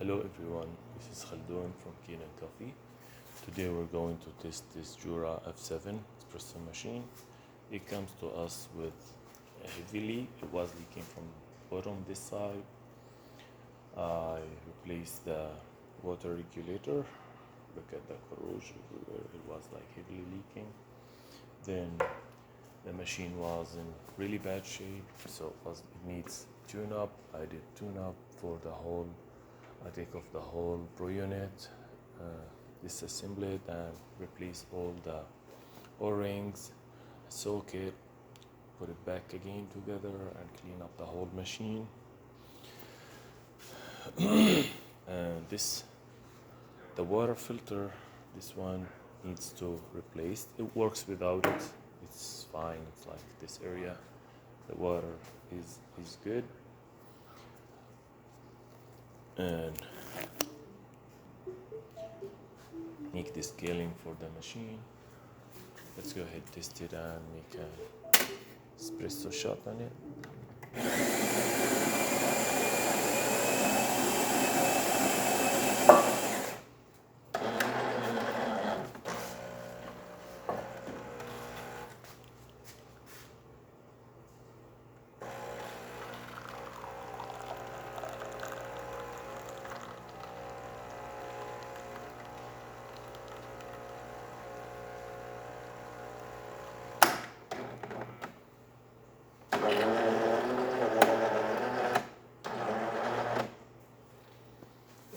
Hello everyone, this is Khaldun from Kanen Coffee. Today we're going to test this Jura F7 espresso machine. It comes to us with a heavy leak. It was leaking from bottom this side. I replaced the water regulator. Look at the corrosion everywhere. It was like heavily leaking. Then the machine was in really bad shape, so it needs tune up. I did tune up for the whole. I take off the whole pro unit, disassemble it and replace all the O-rings, soak it, put it back again together and clean up the whole machine. And the water filter, this one needs to replace. It works without it. It's fine. It's like this area. The water is good. And make the scaling for the machine. Let's go ahead, test it and make an espresso shot on it.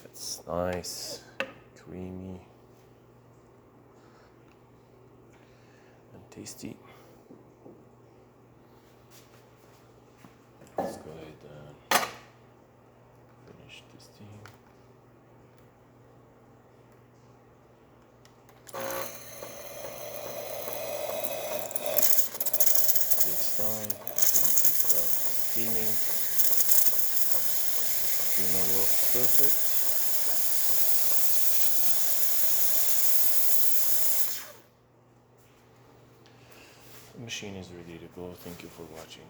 It's nice, creamy, and tasty. Let's go ahead and finish testing. Takes time until it starts steaming. The steamer works perfect. The machine is ready to go. Thank you for watching.